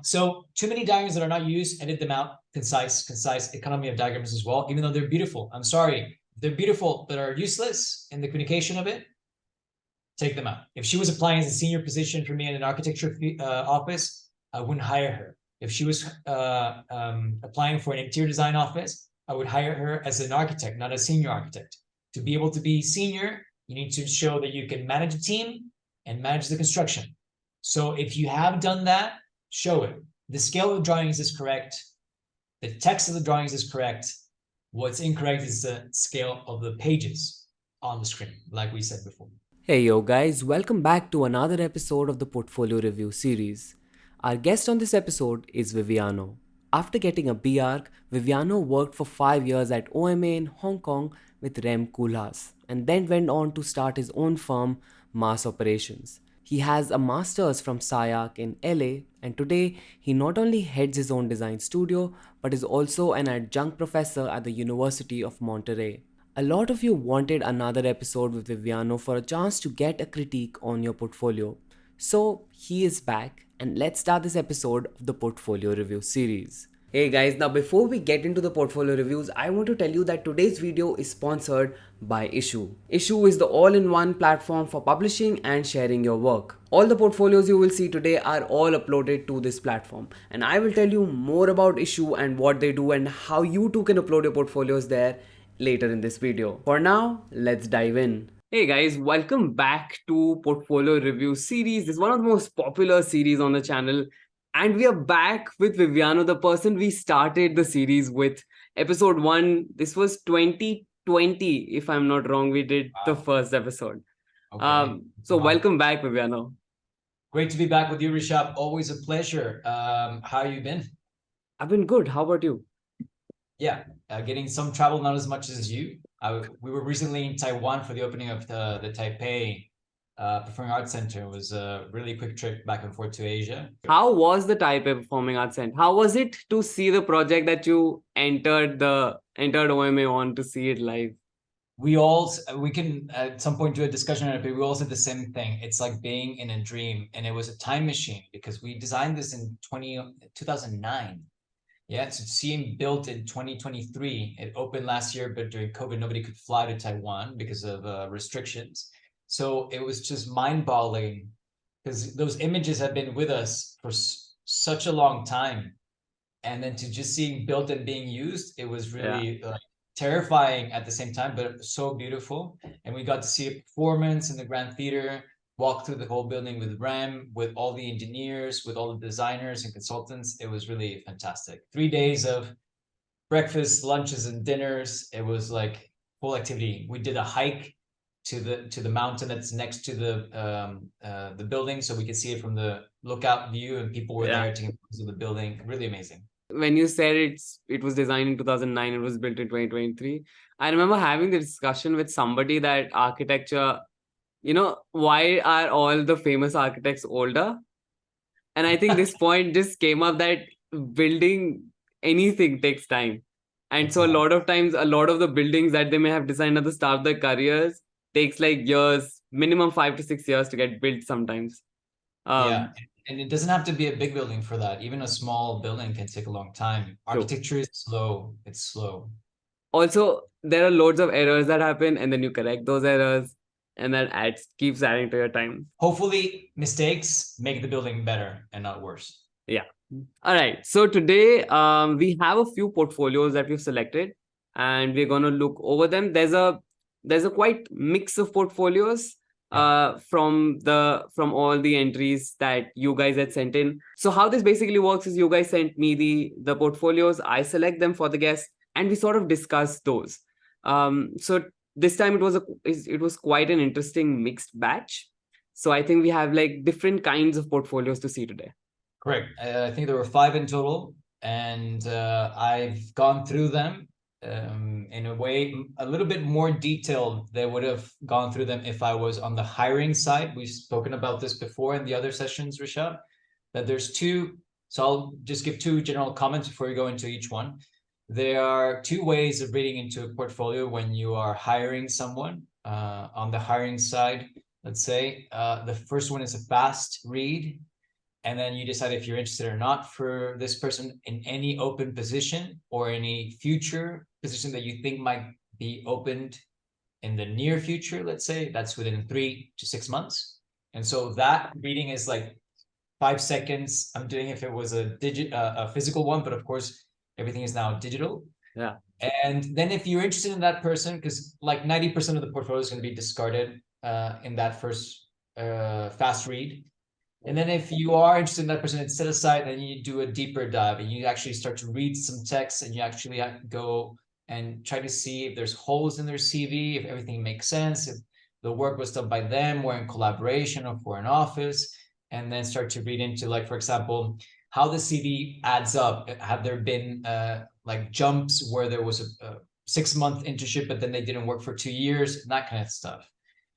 So too many diagrams that are not used, edit them out. Concise economy of diagrams as well, even though they're beautiful. I'm sorry, they're beautiful, but are useless in the communication of it. Take them out. If she was applying as a senior position for me in an architecture office, I wouldn't hire her. If she was applying for an interior design office, I would hire her as an architect, not a senior architect. To be able to be senior, you need to show that you can manage a team and manage the construction. So if you have done that, show it. The scale of the drawings is correct. The text of the drawings is correct. What's incorrect is the scale of the pages on the screen, like we said before. Hey yo guys, welcome back to another episode of the Portfolio Review series. Our guest on this episode is Viviano. After getting a B.Arch, Viviano worked for 5 years at OMA in Hong Kong with Rem Koolhaas and then went on to start his own firm, Mass Operations. He has a master's from SciArc in LA, and today he not only heads his own design studio but is also an adjunct professor at the University of Monterey. A lot of you wanted another episode with Viviano for a chance to get a critique on your portfolio. So he is back, and let's start this episode of the Portfolio Review series. Hey guys, now before we get into the portfolio reviews, I want to tell you that today's video is sponsored by Issuu. Issuu is the all-in-one platform for publishing and sharing your work. All the portfolios you will see today are all uploaded to this platform, and I will tell you more about Issuu and what they do and how you too can upload your portfolios there later in this video. For now, let's dive in. Hey guys, welcome back to Portfolio Review series. This is one of the most popular series on the channel. And we are back with Viviano, the person we started the series with. Episode 1, this was 2020, if I'm not wrong, we did the first episode. Okay. Welcome back, Viviano. Great to be back with you, Rishabh. Always a pleasure. How you been? I've been good. How about you? Yeah, getting some travel, not as much as you. We were recently in Taiwan for the opening of the Taipei Performing Arts Center. It was a really quick trip back and forth to Asia. How was the Taipei Performing Arts Center? How was it to see the project that you entered OMA on, to see it live? We can at some point do a discussion on it, but we all said the same thing. It's like being in a dream, and it was a time machine because we designed this in 2009. Yeah, so seeing built in 2023. It opened last year, but during COVID, nobody could fly to Taiwan because of restrictions. So it was just mind-boggling because those images have been with us for such a long time. And then to just seeing built and being used, it was really terrifying at the same time, but so beautiful. And we got to see a performance in the Grand Theater, walk through the whole building with Rem, with all the engineers, with all the designers and consultants. It was really fantastic. 3 days of breakfast, lunches, and dinners. It was like full activity. We did a hike to the mountain that's next to the building, so we could see it from the lookout view, and people were there taking photos of the building. Really amazing. When you said it was designed in 2009, it was built in 2023. I remember having the discussion with somebody that architecture, why are all the famous architects older? And I think this point just came up that building anything takes time. And so a lot of times, a lot of the buildings that they may have designed at the start of their careers takes like years, minimum 5 to 6 years to get built sometimes. Yeah, and it doesn't have to be a big building for that. Even a small building can take a long time. Architecture is slow. It's slow. Also, there are loads of errors that happen, and then you correct those errors, and that keeps adding to your time. Hopefully, mistakes make the building better and not worse. Yeah. All right. So today, we have a few portfolios that we've selected, and we're going to look over them. There's a quite mix of portfolios from all the entries that you guys had sent in. So how this basically works is you guys sent me the portfolios, I select them for the guest, and we sort of discuss those. So this time it was quite an interesting mixed batch. So I think we have like different kinds of portfolios to see today. Correct. I think there were 5 in total, and I've gone through them in a way a little bit more detailed than would have gone through them if I was on the hiring side. We've spoken about this before in the other sessions, Rishabh, that there's 2. So I'll just give 2 general comments before we go into each one. There are 2 ways of reading into a portfolio when you are hiring someone. On the hiring side, let's say, the first one is a fast read, and then you decide if you're interested or not for this person in any open position or any future position that you think might be opened in the near future. Let's say that's within 3 to 6 months. And so that reading is like 5 seconds. I'm doing if it was a physical one, but of course everything is now digital. Yeah. And then if you're interested in that person, because like 90% of the portfolio is going to be discarded in that first fast read. And then if you are interested in that person, it's set aside, and you do a deeper dive and you actually start to read some text, and you actually go and try to see if there's holes in their CV, if everything makes sense, if the work was done by them or in collaboration or for an office, and then start to read into, like, for example, how the CV adds up. Have there been like jumps where there was a 6-month internship, but then they didn't work for 2 years, and that kind of stuff.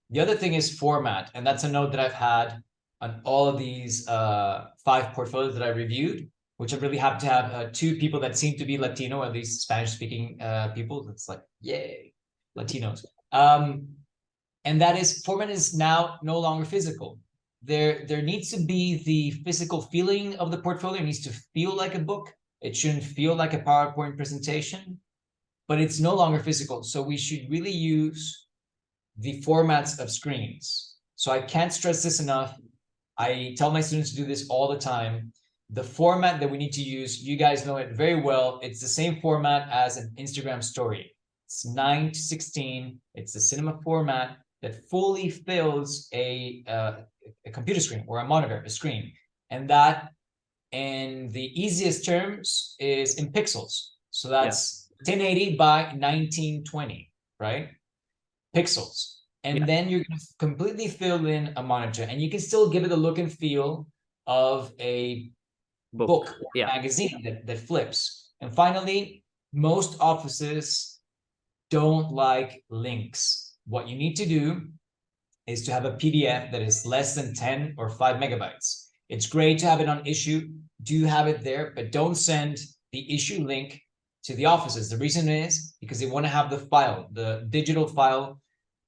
The other thing is format, and that's a note that I've had on all of these 5 portfolios that I reviewed, which I'm really happy to have 2 people that seem to be Latino, at least Spanish-speaking people. It's like, yay, Latinos. And that is, format is now no longer physical. There needs to be the physical feeling of the portfolio. It needs to feel like a book. It shouldn't feel like a PowerPoint presentation, but it's no longer physical. So we should really use the formats of screens. So I can't stress this enough. I tell my students to do this all the time. The format that we need to use, you guys know it very well. It's the same format as an Instagram story. It's 9:16. It's the cinema format that fully fills a computer screen or a monitor, a screen. And that, in the easiest terms, is in pixels. So that's 1080 by 1920, right? Pixels. And then you're going to completely fill in a monitor, and you can still give it the look and feel of a book or magazine that flips. And finally, most offices don't like links. What you need to do is to have a PDF that is less than 10 or 5 megabytes. It's great to have it on Issuu. Do have it there, but don't send the Issuu link to the offices. The reason is because they want to have the file, the digital file,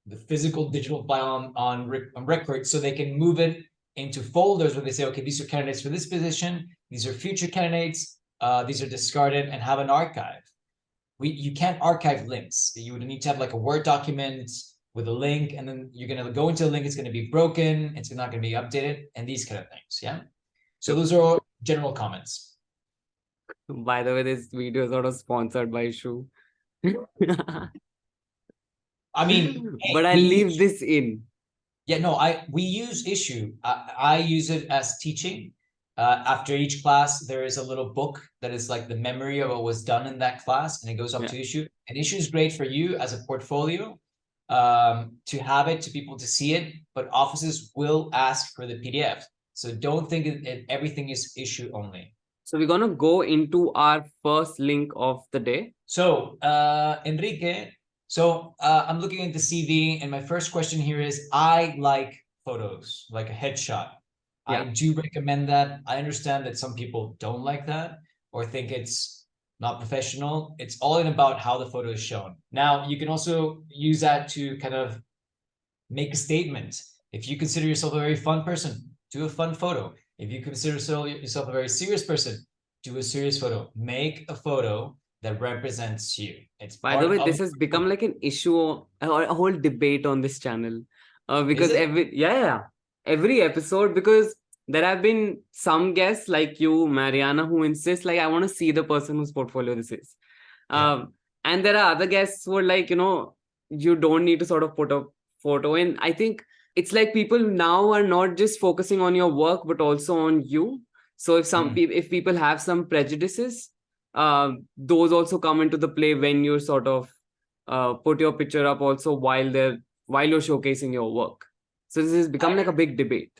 the physical digital file on record, so they can move it into folders where they say, okay, these are candidates for this position, these are future candidates, these are discarded, and have an archive. You can't archive links. You would need to have like a Word document with a link, and then you're going to go into a link, it's going to be broken, it's not going to be updated, and these kind of things. Yeah. So those are all general comments. By the way, this video is sort of sponsored by Issuu. I mean, but I'll leave this in. Yeah, no, we use Issuu. I use it as teaching. After each class, there is a little book that is like the memory of what was done in that class, and it goes up to Issuu. And Issuu is great for you as a portfolio, to have it, to people to see it, but offices will ask for the PDF. So don't think everything is Issuu only. So we're going to go into our first link of the day. So, Enrique, I'm looking at the CV, and my first question here is, I like photos, like a headshot. I do recommend that. I understand that some people don't like that or think it's not professional. It's all about how the photo is shown. Now, you can also use that to kind of make a statement. If you consider yourself a very fun person, do a fun photo. If you consider yourself a very serious person, do a serious photo. Make a photo that represents you. It's By the way, this has become like an issue or a whole debate on this channel, because every episode, because there have been some guests like you, Mariana, who insist like, I want to see the person whose portfolio this is. And there are other guests who are like, you don't need to sort of put a photo in. I think it's like people now are not just focusing on your work, but also on you. So if people have some prejudices, those also come into the play when you sort of put your picture up also while you're showcasing your work. So this has become like a big debate.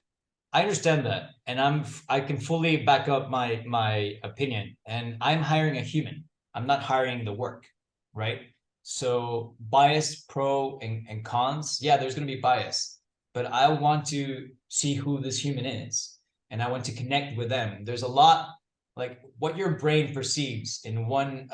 I understand that, and I can fully back up my opinion. And I'm hiring a human. I'm not hiring the work, right? So bias, pro and cons. Yeah, there's going to be bias, but I want to see who this human is, and I want to connect with them. There's a lot, like what your brain perceives in one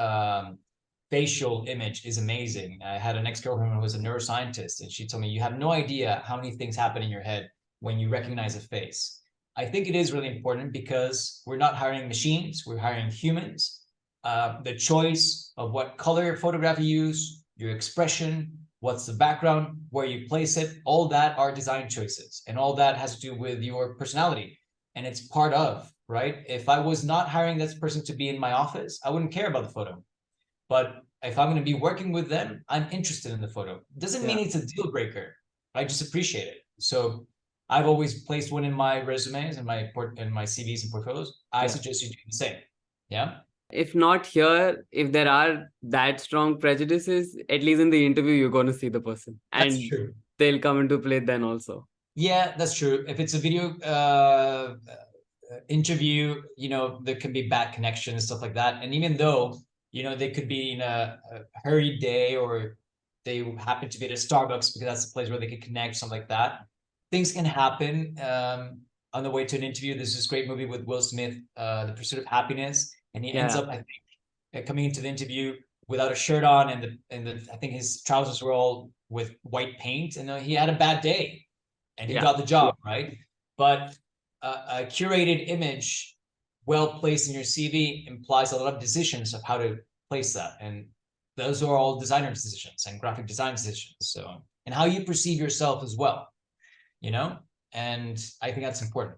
facial image is amazing. I had an ex-girlfriend who was a neuroscientist, and she told me, you have no idea how many things happen in your head when you recognize a face. I think it is really important because we're not hiring machines, we're hiring humans. The choice of what color photograph you use, your expression, what's the background, where you place it, all that are design choices. And all that has to do with your personality. And it's part of, right? If I was not hiring this person to be in my office, I wouldn't care about the photo. But if I'm going to be working with them, I'm interested in the photo. Doesn't mean it's a deal breaker. I just appreciate it. So I've always placed one in my resumes and my CVs and portfolios. I suggest you do the same. Yeah. If not here, if there are that strong prejudices, at least in the interview, you're going to see the person. And that's true. They'll come into play then also. Yeah, that's true. If it's a video interview, you know, there can be bad connection and stuff like that. And even though, you know, they could be in a hurried day or they happen to be at a Starbucks because that's the place where they could connect, something like that. Things can happen on the way to an interview. There's this great movie with Will Smith, The Pursuit of Happiness. And he ends up, I think, coming into the interview without a shirt on, and I think his trousers were all with white paint, and he had a bad day, and he got the job, right? But a curated image, well placed in your CV, implies a lot of decisions of how to place that, and those are all designer decisions and graphic design decisions. So, and how you perceive yourself as well, you know, and I think that's important.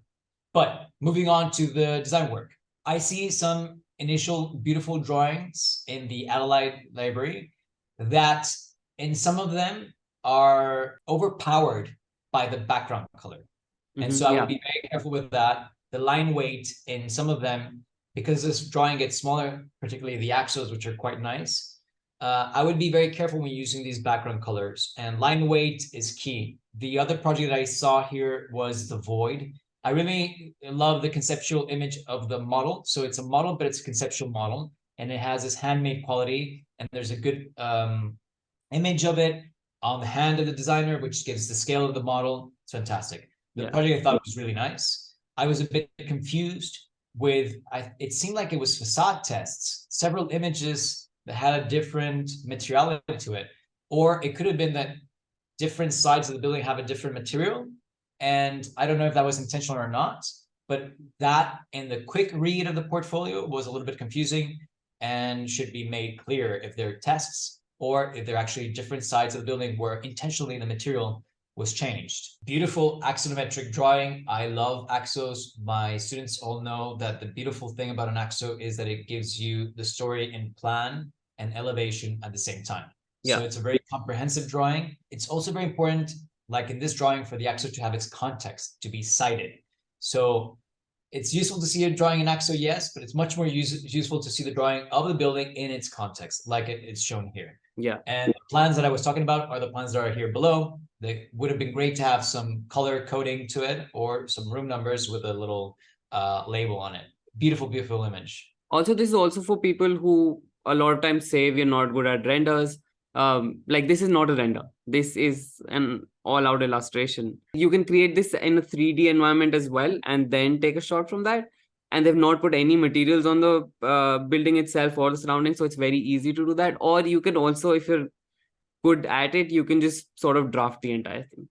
But moving on to the design work, I see some initial beautiful drawings in the Adelaide library that in some of them are overpowered by the background color. And so I would be very careful with that. The line weight in some of them, because this drawing gets smaller, particularly the axos, which are quite nice, I would be very careful when using these background colors, and line weight is key. The other project that I saw here was The Void. I really love the conceptual image of the model. So it's a model, but it's a conceptual model, and it has this handmade quality, and there's a good image of it on the hand of the designer, which gives the scale of the model. It's fantastic. The project I thought was really nice. I was a bit confused with, it seemed like it was facade tests, several images that had a different materiality to it, or it could have been that different sides of the building have a different material. And I don't know if that was intentional or not, but that in the quick read of the portfolio was a little bit confusing and should be made clear if they're tests or if they're actually different sides of the building where intentionally the material was changed. Beautiful axonometric drawing. I love axos. My students all know that the beautiful thing about an axo is that it gives you the story in plan and elevation at the same time. So it's a very comprehensive drawing. It's also very important, like in this drawing, for the axo to have its context, to be cited. So it's useful to see a drawing in axo, yes, but it's much more useful to see the drawing of the building in its context, like it's shown here. And the plans that I was talking about are the plans that are here below. They would have been great to have some color coding to it or some room numbers with a little label on it. Beautiful, beautiful image. Also, this is also for people who a lot of times say we're not good at renders. Like this is not a render. This is an all-out illustration. You can create this in a 3D environment as well and then take a shot from that. And they've not put any materials on the building itself or the surroundings, so it's very easy to do that. Or you can also, if you're good at it, you can just sort of draft the entire thing.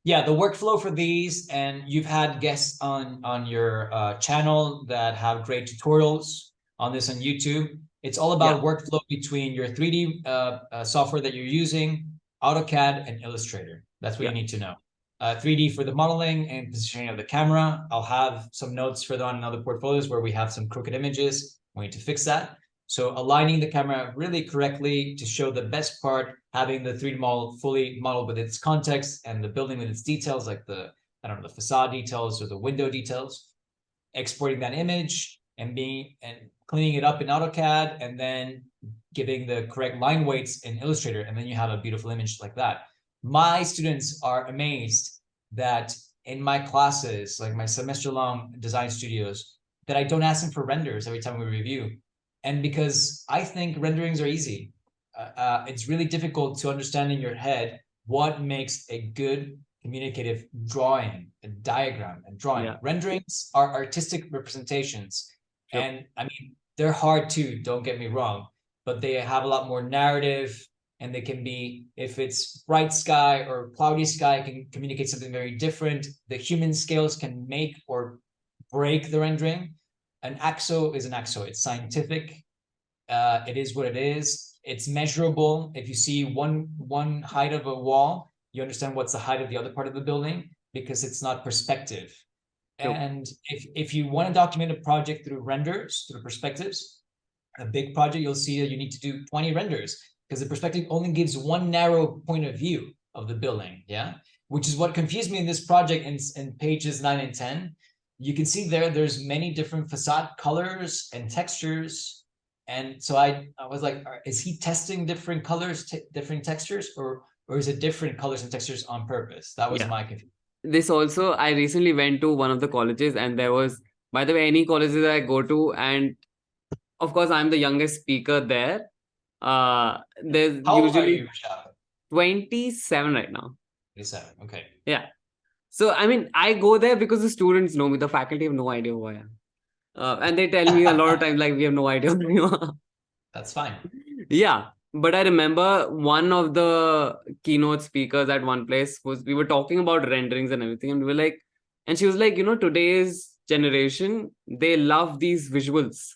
Yeah, the workflow for these, and you've had guests on your channel that have great tutorials on this on YouTube. It's all about workflow between your 3D software that you're using, AutoCAD, and Illustrator. That's what you need to know. 3D for the modeling and positioning of the camera. I'll have some notes further on in other portfolios where we have some crooked images. We need to fix that. So aligning the camera really correctly to show the best part, having the 3D model fully modeled with its context and the building with its details, like the facade details or the window details, exporting that image and cleaning it up in AutoCAD, and then giving the correct line weights in Illustrator, and then you have a beautiful image like that. My students are amazed that in my classes, like my semester-long design studios, that I don't ask them for renders every time we review. And because I think renderings are easy. It's really difficult to understand in your head what makes a good communicative drawing, a diagram, and drawing. Renderings are artistic representations. And I mean, they're hard too, don't get me wrong, but they have a lot more narrative and they can be, if it's bright sky or cloudy sky, it can communicate something very different. The human scales can make or break the rendering. An AXO is an AXO. It's scientific. It is what it is. It's measurable. If you see one height of a wall, you understand what's the height of the other part of the building, because it's not perspective. True. And if you want to document a project through renders, through perspectives, a big project, you'll see that you need to do 20 renders, because the perspective only gives one narrow point of view of the building. Yeah, which is what confused me in this project in pages 9 and 10. You can see there's many different facade colors and textures. And so I was like, is he testing different colors, different textures, or is it different colors and textures on purpose? That was my confusion. This also, I recently went to one of the colleges, and there was, by the way, any colleges I go to, and of course, I'm the youngest speaker there. There's How old are usually you, Rishabh? 27 right now. 27. Okay. Yeah. So, I mean, I go there because the students know me. The faculty have no idea who I am. And they tell me a lot of times, like, we have no idea who you are. That's fine. Yeah. But I remember one of the keynote speakers at one place we were talking about renderings and everything. And we were like, and she was like, today's generation, they love these visuals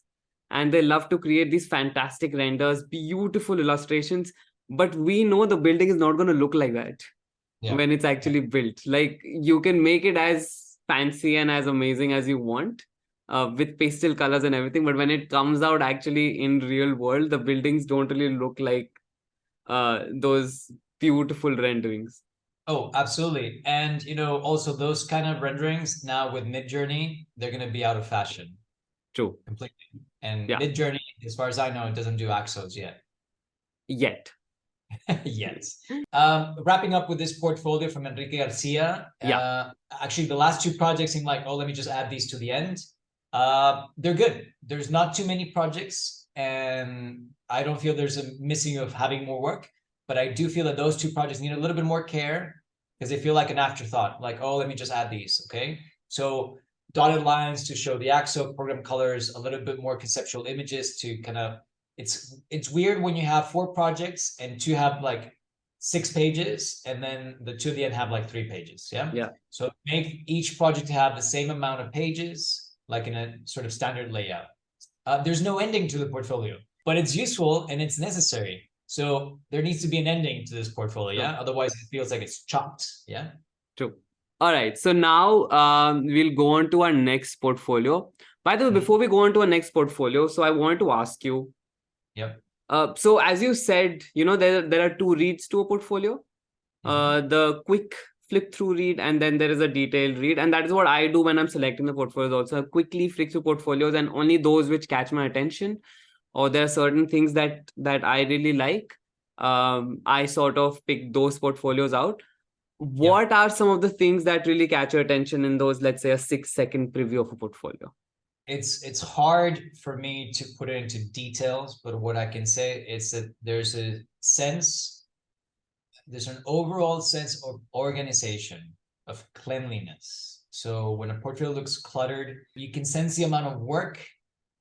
and they love to create these fantastic renders, beautiful illustrations. But we know the building is not going to look like that when it's actually built. Like, you can make it as fancy and as amazing as you want, with pastel colors and everything, but when it comes out actually in real world, the buildings don't really look like those beautiful renderings. Oh, absolutely. And also those kind of renderings now with Midjourney, they're going to be out of fashion. True. Completely. And Midjourney, as far as I know, it doesn't do AXOs yet. Yes. Wrapping up with this portfolio from Enrique Garcia. Actually, the last two projects seem like, let me just add these to the end. They're good. There's not too many projects, and I don't feel there's a missing of having more work, but I do feel that those two projects need a little bit more care, because they feel like an afterthought, like, let me just add these. Okay. So dotted lines to show the AXO program colors, a little bit more conceptual images to kind of, it's weird when you have 4 projects and 2 have like 6 pages, and then the 2 at the end have like 3 pages. Yeah. So make each project have the same amount of pages, like in a sort of standard layout. There's no ending to the portfolio, but it's useful and it's necessary. So there needs to be an ending to this portfolio. Yeah. Otherwise it feels like it's chopped. Yeah. True. All right. So now we'll go on to our next portfolio. By the way, before we go on to our next portfolio, so I want to ask you. Yep. So as you said, there are 2 reads to a portfolio. The quick flip through read, and then there is a detailed read, and that is what I do when I'm selecting the portfolios also. I quickly flick through portfolios, and only those which catch my attention, or there are certain things that I really like, I sort of pick those portfolios out. What are some of the things that really catch your attention in those, let's say, a 6-second preview of a portfolio? It's hard for me to put it into details, but what I can say is that there's an overall sense of organization, of cleanliness. So when a portfolio looks cluttered, you can sense the amount of work,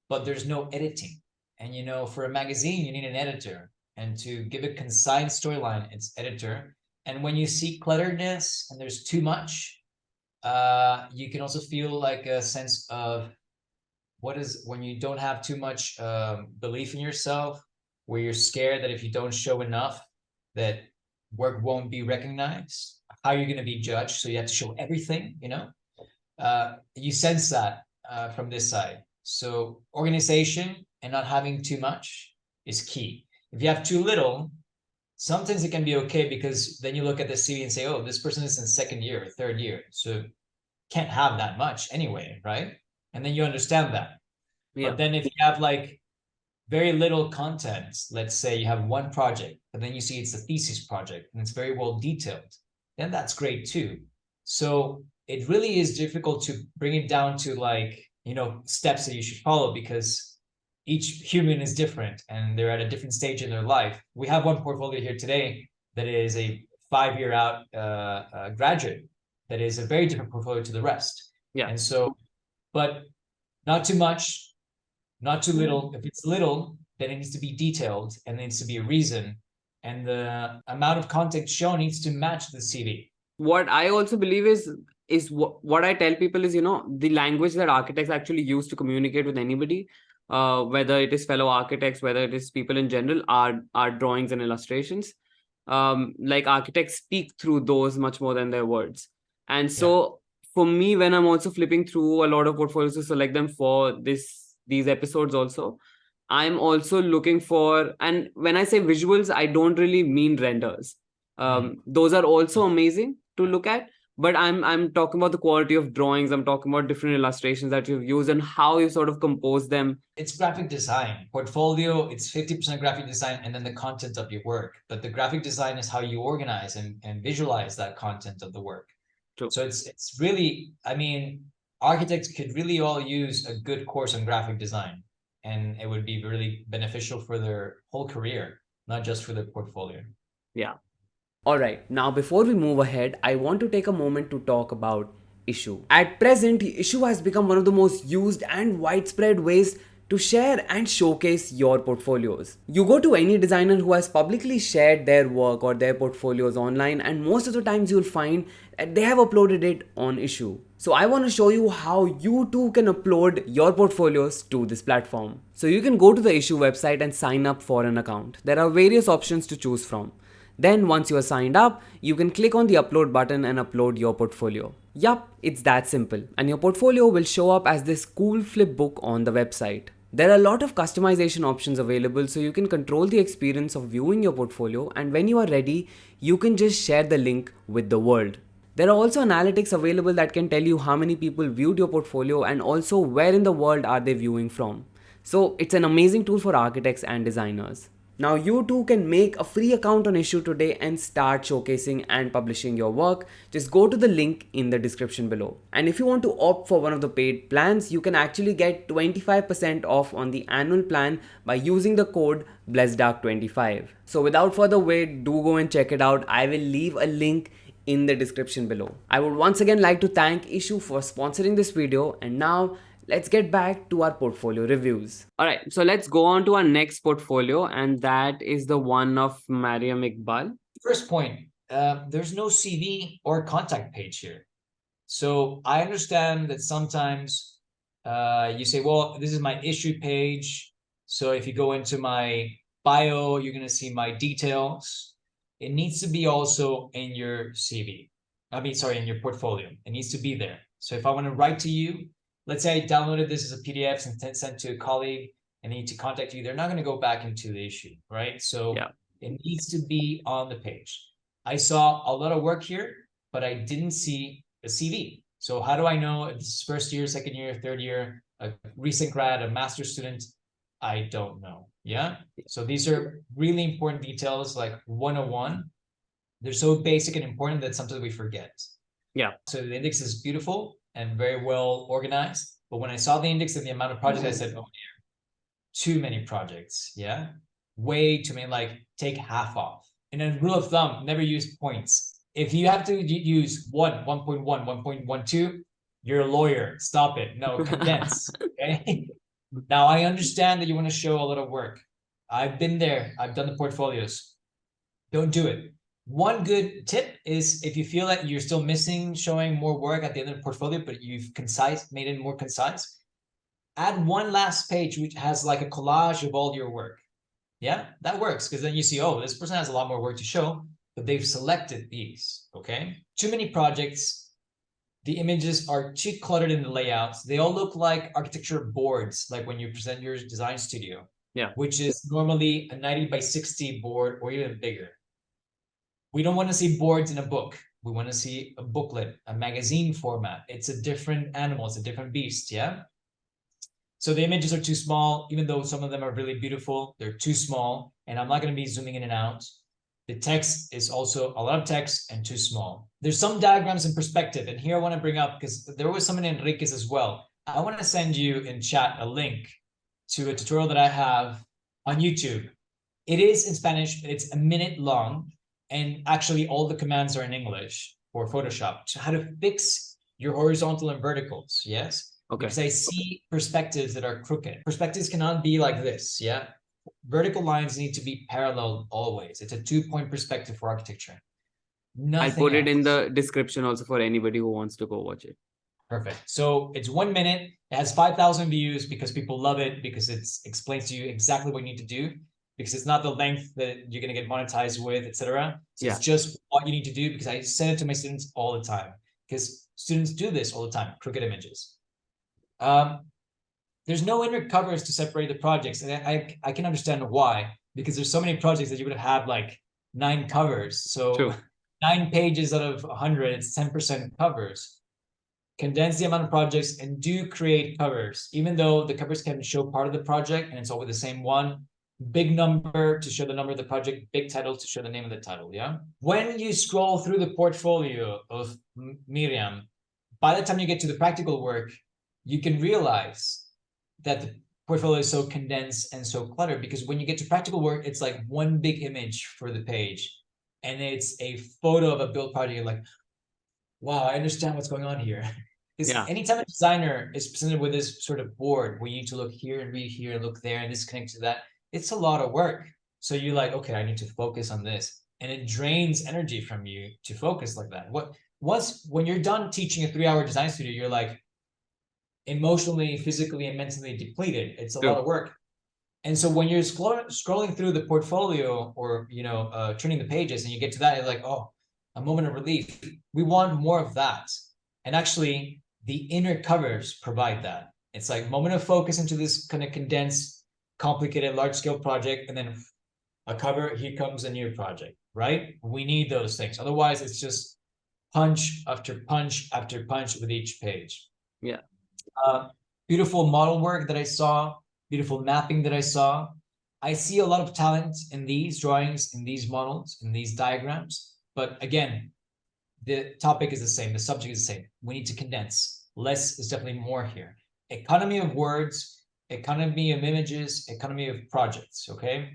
but there's no editing. And for a magazine, you need an editor. And to give a concise storyline, it's editor. And when you see clutteredness and there's too much, you can also feel like a sense of when you don't have too much belief in yourself, where you're scared that if you don't show enough, that work won't be recognized, how you're going to be judged. So you have to show everything, you sense that from this side. So organization and not having too much is key. If you have too little, sometimes it can be okay, because then you look at the CV and say, this person is in 2nd year or 3rd year, so can't have that much anyway, right? And then you understand that. But then if you have like very little content, let's say you have one project, but then you see it's a thesis project and it's very well detailed, then that's great too. So it really is difficult to bring it down to like, steps that you should follow, because each human is different and they're at a different stage in their life. We have one portfolio here today that is a 5-year out graduate, that is a very different portfolio to the rest. And so, but not too much, not too little. If it's little, then it needs to be detailed and there needs to be a reason. and the amount of content shown needs to match the CV. What I also believe is what I tell people is, the language that architects actually use to communicate with anybody, whether it is fellow architects, whether it is people in general, are drawings and illustrations. Like architects speak through those much more than their words. And so for me, when I'm also flipping through a lot of portfolios to select them for these episodes also, I'm also looking for, and when I say visuals, I don't really mean renders. Those are also amazing to look at, but I'm talking about the quality of drawings. I'm talking about different illustrations that you've used and how you sort of compose them. It's graphic design. Portfolio, it's 50% graphic design and then the content of your work. But the graphic design is how you organize and visualize that content of the work. True. So it's really, I mean, architects could really all use a good course on graphic design, and it would be really beneficial for their whole career, not just for their portfolio. Yeah. All right, now before we move ahead, I want to take a moment to talk about Issuu. At present, Issuu has become one of the most used and widespread ways to share and showcase your portfolios. You go to any designer who has publicly shared their work or their portfolios online, and most of the times you'll find that they have uploaded it on Issuu. So I want to show you how you too can upload your portfolios to this platform. So you can go to the Issuu website and sign up for an account. There are various options to choose from. Then once you are signed up, you can click on the upload button and upload your portfolio. Yup, it's that simple. And your portfolio will show up as this cool flip book on the website. There are a lot of customization options available, so you can control the experience of viewing your portfolio, and when you are ready, you can just share the link with the world. There are also analytics available that can tell you how many people viewed your portfolio and also where in the world are they viewing from. So it's an amazing tool for architects and designers. Now you too can make a free account on Issuu today and start showcasing and publishing your work. Just go to the link in the description below. And if you want to opt for one of the paid plans, you can actually get 25% off on the annual plan by using the code BlessedArch25. So without further wait, do go and check it out. I will leave a link in the description below. I would once again like to thank Issuu for sponsoring this video, and now let's get back to our portfolio reviews. All right, so let's go on to our next portfolio, and that is the one of Mariam Iqbal. First point, there's no CV or contact page here. So I understand that sometimes you say, well, this is my issue page. So if you go into my bio, you're going to see my details. It needs to be also in your CV. In your portfolio. It needs to be there. So if I want to write to you, let's say I downloaded this as a PDF and sent to a colleague and they need to contact you, they're not going to go back into the issue, right? So it needs to be on the page. I saw a lot of work here, but I didn't see a CV. So how do I know if this is first year, second year, third year, a recent grad, a master's student? I don't know. Yeah. So these are really important details, like 101. They're so basic and important that sometimes we forget. Yeah. So the index is beautiful and very well organized. But when I saw the index and the amount of projects, I said, oh dear, too many projects. Yeah. Way too many, like take half off. And then rule of thumb, never use points. If you have to use 1.1, 1.12, you're a lawyer. Stop it. No, condense. Okay. Now I understand that you want to show a lot of work. I've been there. I've done the portfolios. Don't do it. One good tip is if you feel that you're still missing showing more work at the end of the portfolio, but you've made it more concise, add one last page which has like a collage of all your work. Yeah, that works, because then you see, oh, this person has a lot more work to show, but they've selected these. Okay. Too many projects. The images are too cluttered in the layouts. They all look like architecture boards, like when you present your design studio, which is normally a 90 by 60 board or even bigger. We don't want to see boards in a book. We want to see a booklet, a magazine format. It's a different animal. It's a different beast. Yeah. So the images are too small, even though some of them are really beautiful. They're too small, and I'm not going to be zooming in and out. The text is also a lot of text and too small. There's some diagrams in perspective, and here I want to bring up, because there was some in Enrique's as well. I want to send you in chat a link to a tutorial that I have on YouTube. It is in Spanish, but it's a minute long, and actually all the commands are in English for Photoshop, to how to fix your horizontal and verticals. Yes. Okay. Because I see perspectives that are crooked. Perspectives cannot be like this. Yeah. vertical lines need to be parallel always. It's a 2-point perspective for architecture. I'll Nothing put it in else. the description also for anybody who wants to go watch it. Perfect. So it's 1 minute. It has 5,000 views because people love it, because it explains to you exactly what you need to do, because it's not the length that you're going to get monetized with, etc. So it's just what you need to do, because I send it to my students all the time, because students do this all the time, crooked images. There's no inner covers to separate the projects. And I can understand why, because there's so many projects that you would have like 9 covers. So True. 9 pages out of 100, it's 10% covers. Condense the amount of projects and do create covers, even though the covers can show part of the project and it's always the same one. Big number to show the number of the project, big title to show the name of the title. Yeah. When you scroll through the portfolio of Miriam, by the time you get to the practical work, you can realize that the portfolio is so condensed and so cluttered, because when you get to practical work, it's like one big image for the page. And it's a photo of a build project. You're like, wow, I understand what's going on here. Because anytime a designer is presented with this sort of board where you need to look here and read here, look there, and this connects to that, it's a lot of work. So you're like, okay, I need to focus on this. And it drains energy from you to focus like that. When you're done teaching a 3-hour design studio, you're like emotionally, physically, and mentally depleted. It's a lot of work. And so when you're scrolling through the portfolio, or turning the pages, and you get to that, you're like, oh, a moment of relief. We want more of that. And actually, the inner covers provide that. It's like moment of focus into this kind of condensed, complicated, large-scale project, and then a cover, here comes a new project, right? We need those things. Otherwise, it's just punch after punch after punch with each page. Yeah. Beautiful model work that I saw, beautiful mapping that I saw. I see a lot of talent in these drawings, in these models, in these diagrams. But again, the topic is the same. The subject is the same. We need to condense. Less is definitely more here. Economy of words, economy of images, economy of projects. Okay.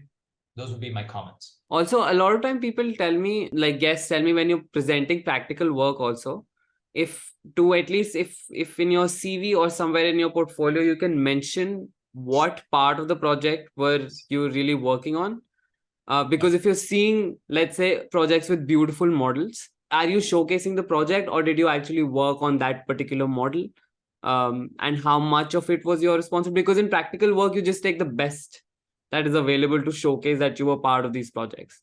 Those would be my comments. Also, a lot of time people tell me, like guests tell me, when you're presenting practical work also, if in your CV or somewhere in your portfolio, you can mention what part of the project were you really working on. Because if you're seeing, let's say, projects with beautiful models, are you showcasing the project, or did you actually work on that particular model? And how much of it was your responsibility? Because in practical work, you just take the best that is available to showcase that you were part of these projects.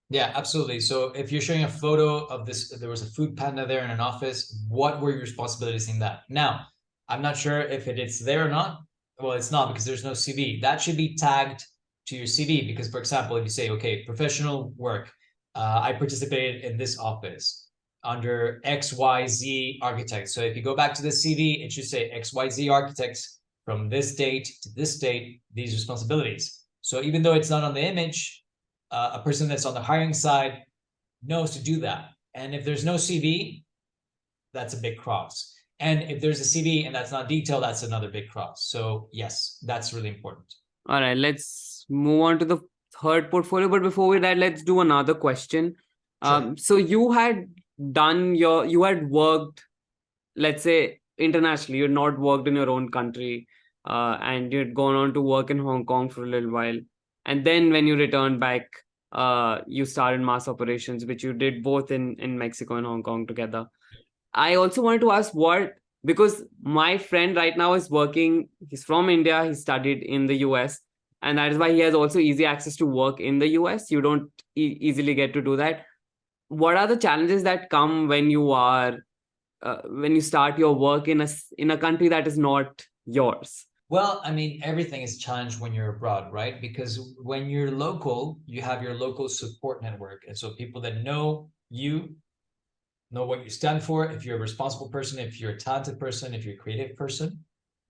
Yeah, absolutely. So if you're showing a photo of this, there was a food panda there in an office, what were your responsibilities in that? Now, I'm not sure if it's there or not. Well, it's not, because there's no CV. That should be tagged to your CV, because, for example, if you say, okay, professional work, I participated in this office under XYZ architects. So if you go back to the CV, it should say XYZ architects from this date to this date, these responsibilities. So even though it's not on the image, a person that's on the hiring side knows to do that. And if there's no CV, that's a big cross. And if there's a CV and that's not detailed, that's another big cross. So yes, that's really important. All right, let's move on to the third portfolio. But before that, let's do another question. Sure. So you had worked, let's say, internationally. You had not worked in your own country, and you had gone on to work in Hong Kong for a little while. And then when you returned back, you started mass operations, which you did both in Mexico and Hong Kong together. I also wanted to ask because my friend right now is working, he's from India, he studied in the US, and that is why he has also easy access to work in the US. You don't easily get to do that. What are the challenges that come when you start your work in a country that is not yours? Well, I mean, everything is challenged when you're abroad, right? Because when you're local, you have your local support network. And so people that know you, know what you stand for, if you're a responsible person, if you're a talented person, if you're a creative person,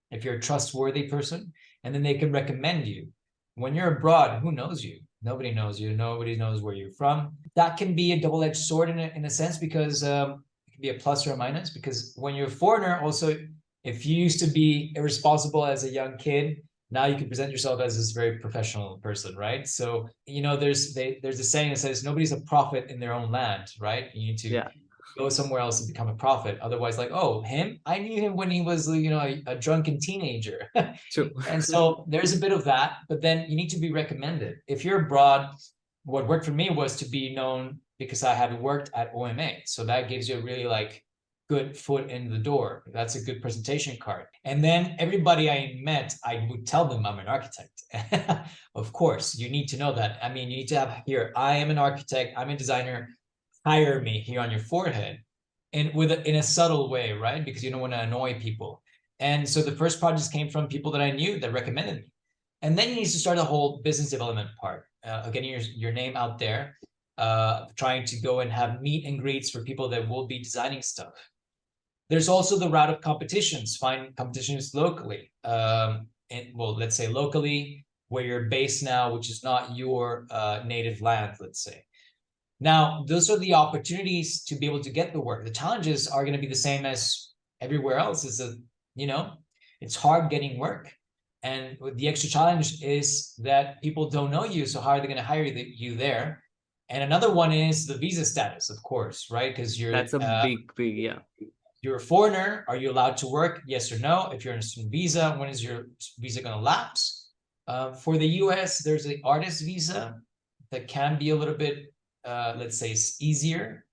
if you're a trustworthy person, and then they can recommend you. When you're abroad, who knows you? Nobody knows you. Nobody knows where you're from. That can be a double-edged sword in a sense, because it can be a plus or a minus, because when you're a foreigner, also, if you used to be irresponsible as a young kid, now you can present yourself as this very professional person, right? So, there's a saying that says nobody's a prophet in their own land, right? You need to go somewhere else and become a prophet. Otherwise, like, oh, him, I knew him when he was, you know, a drunken teenager. True. And so there's a bit of that, but then you need to be recommended. If you're abroad, what worked for me was to be known because I had worked at OMA. So that gives you a really like good foot in the door. That's a good presentation card. And then everybody I met, I would tell them I'm an architect. Of course, you need to know that. I mean, you need to have here, I am an architect, I'm a designer, hire me here on your forehead. And in a subtle way, right? Because you don't want to annoy people. And so the first projects came from people that I knew that recommended me. And then you need to start a whole business development part, getting your name out there, trying to go and have meet and greets for people that will be designing stuff. There's also the route of competitions, find competitions locally. And well, let's say locally, where you're based now, which is not your native land, let's say. Now, those are the opportunities to be able to get the work. The challenges are going to be the same as everywhere else. Is that, you know, it's hard getting work. And the extra challenge is that people don't know you, so how are they going to hire you there? And another one is the visa status, of course, right? Because That's a big, yeah. You're a foreigner. Are you allowed to work? Yes or no? If you're on a student visa, when is your visa going to lapse? For the US, there's an artist visa that can be a little bit, let's say, easier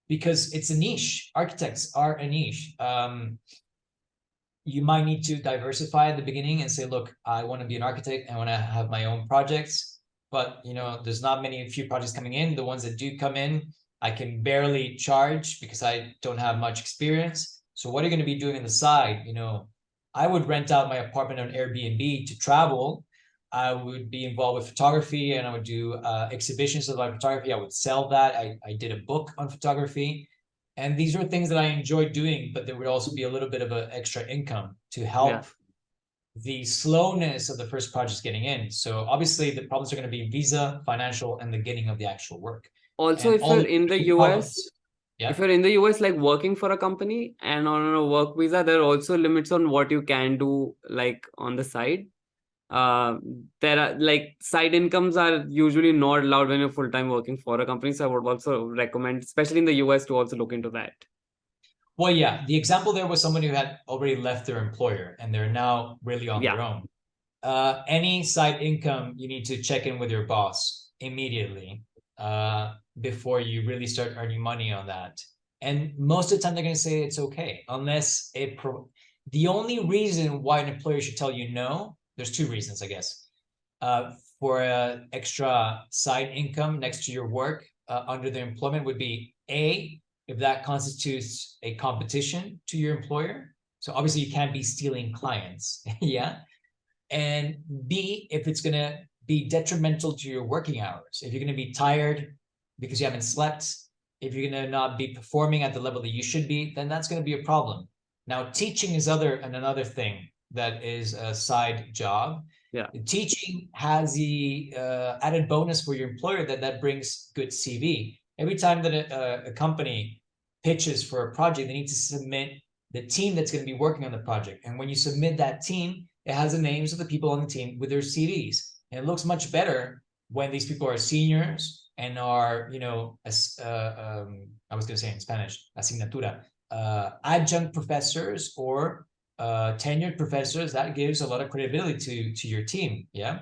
because it's a niche. Architects are a niche. You might need to diversify at the beginning and say, look, I want to be an architect. I want to have my own projects. But, you know, there's not few projects coming in. The ones that do come in, I can barely charge because I don't have much experience. So what are you going to be doing on the side? You know, I would rent out my apartment on Airbnb to travel. I would be involved with photography and I would do exhibitions of my photography. I would sell that. I did a book on photography. And these are things that I enjoy doing, but there would also be a little bit of an extra income to help the slowness of the first projects getting in. So obviously the problems are going to be visa, financial, and the getting of the actual work. Also, if you're in the US, if you're in the US, like working for a company and on a work visa, there are also limits on what you can do, like on the side. There are like side incomes are usually not allowed when you're full-time working for a company. So I would also recommend, especially in the US, to also look into that. Well, yeah, the example there was someone who had already left their employer and they're now really on their own. Any side income, you need to check in with your boss immediately before you really start earning money on that. And most of the time they're going to say it's okay, unless the only reason why an employer should tell you no, there's two reasons, I guess. For an extra side income next to your work under the employment would be A, if that constitutes a competition to your employer. So obviously you can't be stealing clients, yeah. And B, if it's going to be detrimental to your working hours, if you're going to be tired because you haven't slept, if you're going to not be performing at the level that you should be, then that's going to be a problem. Now, teaching is another thing that is a side job. Yeah. Teaching has the added bonus for your employer that brings good CV. Every time that a company pitches for a project, they need to submit the team that's going to be working on the project. And when you submit that team, it has the names of the people on the team with their CVs. And it looks much better when these people are seniors and are, you know, I was going to say in Spanish, asignatura, adjunct professors or tenured professors. That gives a lot of credibility to your team. Yeah.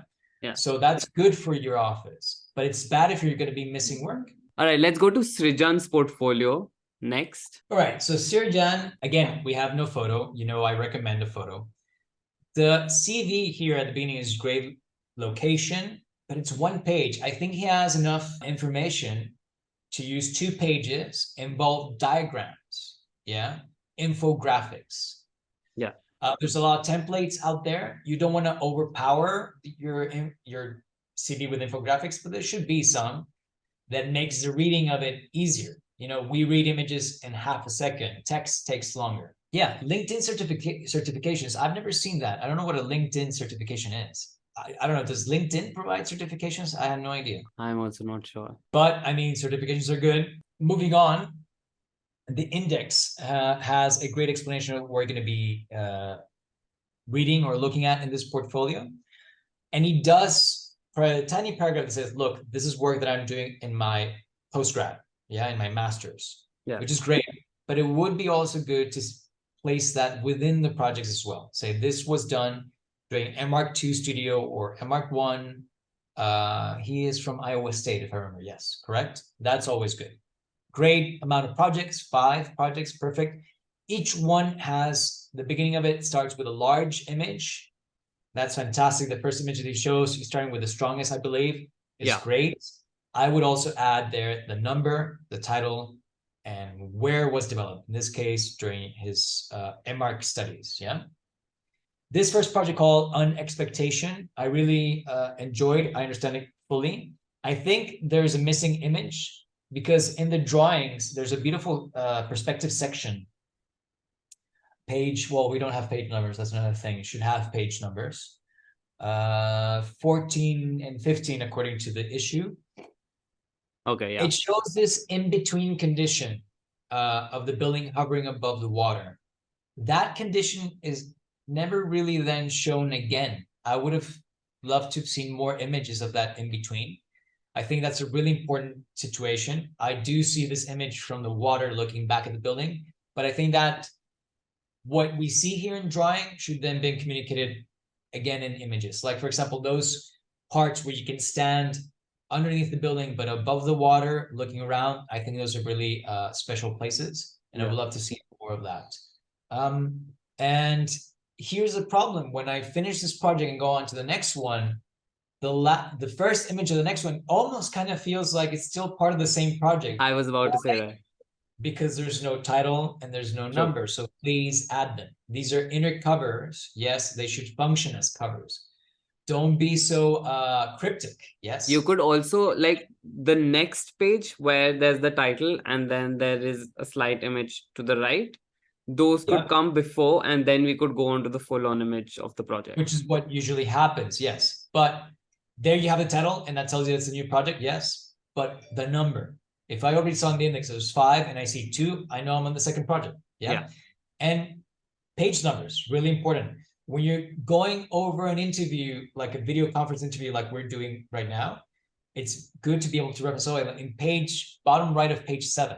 So that's good for your office, but it's bad if you're going to be missing work. All right, let's go to Srijan's portfolio next. All right. So Srijan, again, we have no photo. You know, I recommend a photo. The CV here at the beginning is great location, but it's one page. I think he has enough information to use 2 pages, involve diagrams, infographics. There's a lot of templates out there. You don't want to overpower your CV with infographics, but there should be some that makes the reading of it easier. You know, we read images in half a second. Text takes longer. Yeah, LinkedIn certifications. I've never seen that. I don't know what a LinkedIn certification is. I don't know. Does LinkedIn provide certifications? I have no idea. I'm also not sure. But I mean, certifications are good. Moving on, the index has a great explanation of what we're going to be reading or looking at in this portfolio. And he does, for a tiny paragraph that says, look, this is work that I'm doing in my postgrad, in my master's. which is great. But it would be also good to place that within the projects as well. Say this was done during MArc2 Studio or MArc1. He is from Iowa State, if I remember. Yes, correct? That's always good. Great amount of projects, 5 projects, perfect. Each one has, the beginning of it starts with a large image. That's fantastic. The first image that he shows, he's starting with the strongest, I believe, is great. I would also add there the number, the title, and where it was developed. In this case, during his MArc studies, yeah? This first project called Unexpectation, I really enjoyed. I understand it fully. I think there's a missing image because in the drawings, there's a beautiful perspective section. Page, well, we don't have page numbers. That's another thing. You should have page numbers. 14 and 15, according to the issue. Okay, yeah. It shows this in-between condition of the building hovering above the water. That condition is never really then shown again. I would have loved to have seen more images of that in-between. I think that's a really important situation. I do see this image from the water looking back at the building, but I think that what we see here in drawing should then be communicated again in images. Like, for example, those parts where you can stand underneath the building but above the water looking around, I think those are really special places, and I would love to see more of that. And here's the problem: when I finish this project and go on to the next one, the first image of the next one almost kind of feels like it's still part of the same project. I was about to say that. Because there's no title and there's no number. So please add them. These are inner covers. Yes, they should function as covers. Don't be so cryptic. Yes. You could also, like, the next page where there's the title and then there is a slight image to the right. Those could come before, and then we could go on to the full-on image of the project. Which is what usually happens, yes. But there you have the title, and that tells you it's a new project, yes. But the number, if I already saw in the index there's 5 and I see 2, I know I'm on the second project. Yeah. And page numbers, really important. When you're going over an interview, like a video conference interview like we're doing right now, it's good to be able to reference, oh, in page, bottom right of page 7.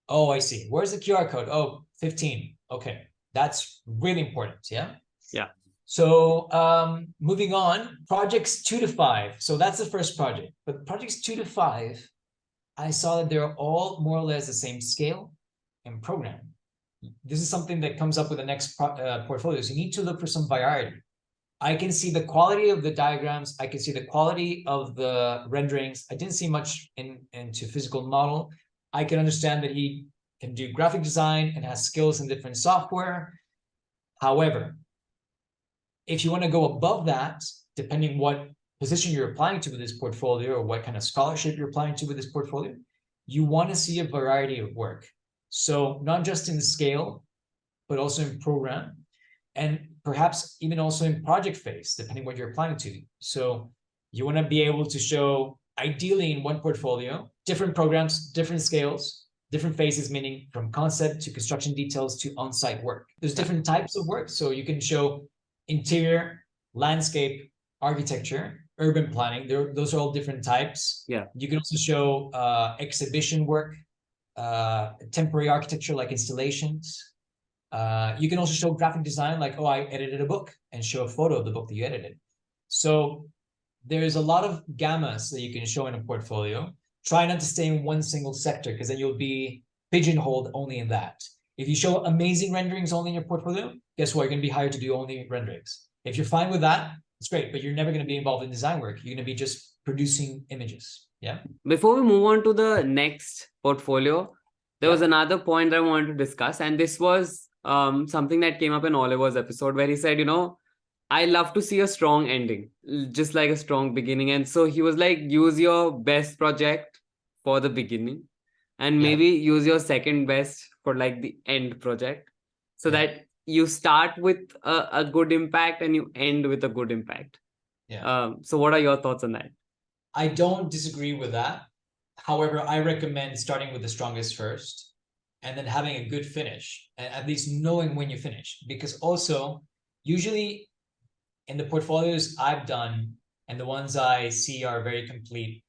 Oh, I see. Where's the QR code? Oh, 15. Okay. That's really important. Yeah. Yeah. So moving on, projects 2 to 5. So that's the first project. But projects 2 to 5, I saw that they're all more or less the same scale and program. This is something that comes up with the next portfolios. You need to look for some variety. I can see the quality of the diagrams. I can see the quality of the renderings. I didn't see much into physical model. I can understand that he can do graphic design and has skills in different software. However, if you want to go above that, depending what position you're applying to with this portfolio or what kind of scholarship you're applying to with this portfolio, you want to see a variety of work. So not just in scale, but also in program, and perhaps even also in project phase, depending what you're applying to. So you want to be able to show, ideally in one portfolio, different programs, different scales, different phases, meaning from concept to construction details to on-site work. There's different types of work. So you can show interior, landscape, architecture, urban planning. Those are all different types. Yeah. You can also show exhibition work, temporary architecture like installations. You can also show graphic design, like, oh, I edited a book, and show a photo of the book that you edited. So there's a lot of gammas that you can show in a portfolio. Try not to stay in one single sector, because then you'll be pigeonholed only in that. If you show amazing renderings only in your portfolio, guess what? You're going to be hired to do only renderings. If you're fine with that, it's great, but you're never going to be involved in design work. You're going to be just producing images. Yeah. Before we move on to the next portfolio, there was another point I wanted to discuss, and this was something that came up in Oliver's episode where he said, I love to see a strong ending, just like a strong beginning. And so he was like, use your best project for the beginning and maybe use your second best for like the end project, so that you start with a good impact and you end with a good impact. So what are your thoughts on that? I don't disagree with that. However, I recommend starting with the strongest first and then having a good finish, and at least knowing when you finish. Because also, usually in the portfolios I've done and the ones I see are very complete,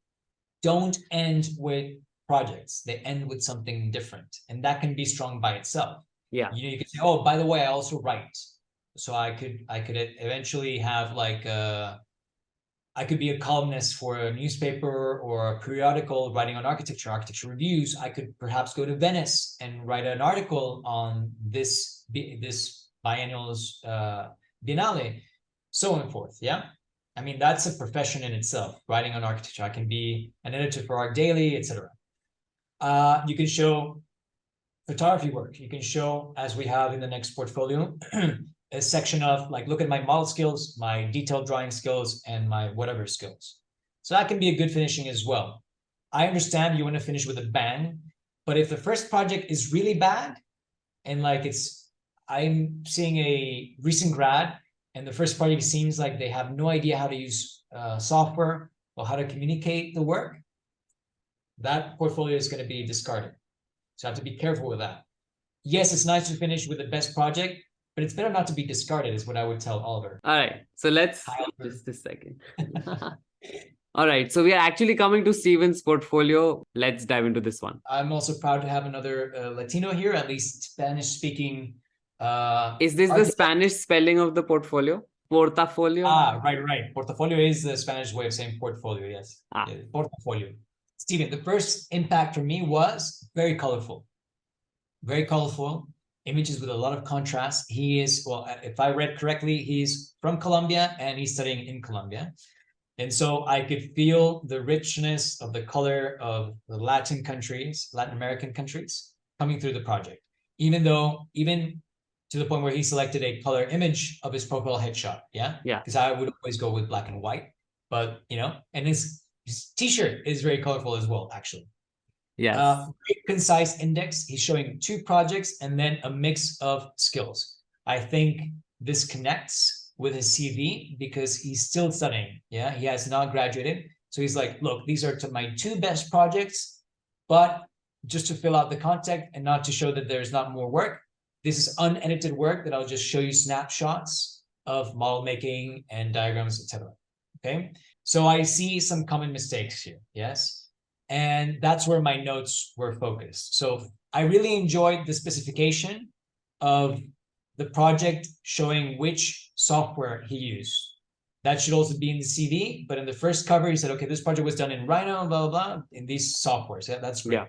don't end with projects. They end with something different, and that can be strong by itself. Yeah. You can say, oh, by the way, I also write. So I could eventually have like I could be a columnist for a newspaper or a periodical writing on architecture reviews. I could perhaps go to Venice and write an article on this biennial's biennale, so on and forth. Yeah. I mean, that's a profession in itself, writing on architecture. I can be an editor for Art Daily, etc. You can show photography work. You can show, as we have in the next portfolio, a section of like, look at my model skills, my detailed drawing skills, and my whatever skills. So that can be a good finishing as well. I understand you want to finish with a bang, but if the first project is really bad, and like I'm seeing a recent grad, and the first project seems like they have no idea how to use software or how to communicate the work, that portfolio is going to be discarded. So I have to be careful with that. Yes, it's nice to finish with the best project, but it's better not to be discarded, is what I would tell Oliver. All right. So let's just a second. All right. So we are actually coming to Steven's portfolio. Let's dive into this one. I'm also proud to have another Latino here, at least Spanish-speaking. Is this the Spanish spelling of the portfolio? Portafolio? Right. Portafolio is the Spanish way of saying portfolio, yes. Yeah, portafolio. Steven, the first impact for me was very colorful. Very colorful. Images with a lot of contrast. He is, well, if I read correctly, he's from Colombia and he's studying in Colombia. And so I could feel the richness of the color of the Latin American countries coming through the project. Even to the point where he selected a color image of his profile headshot. Yeah. Because I would always go with black and white, but and his t-shirt is very colorful as well, actually. Yes. Great concise index. He's showing 2 projects and then a mix of skills. I think this connects with his CV because he's still studying. Yeah, he has not graduated. So he's like, look, these are my 2 best projects, but just to fill out the context and not to show that there's not more work. This is unedited work that I'll just show you snapshots of model making and diagrams, etc. Okay, so I see some common mistakes here. Yes. And that's where my notes were focused. So I really enjoyed the specification of the project showing which software he used. That should also be in the CV, but in the first cover, he said, okay, this project was done in Rhino, blah, blah, blah, in these softwares. Yeah, that's great. Yeah.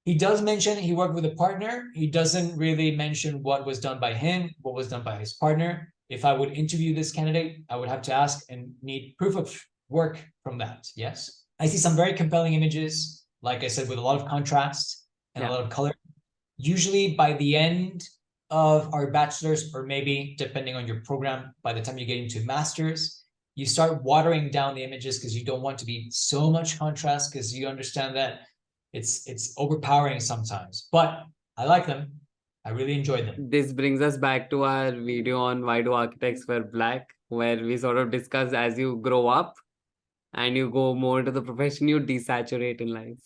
He does mention he worked with a partner. He doesn't really mention what was done by him, what was done by his partner. If I would interview this candidate, I would have to ask and need proof of work from that. Yes. I see some very compelling images, like I said, with a lot of contrast and a lot of color. Usually by the end of our bachelor's, or maybe depending on your program, by the time you get into master's, you start watering down the images because you don't want to be so much contrast, because you understand that it's overpowering sometimes. But I like them. I really enjoyed them. This brings us back to our video on Why Do Architects Wear Black, where we sort of discuss as you grow up and you go more into the profession, you desaturate in life.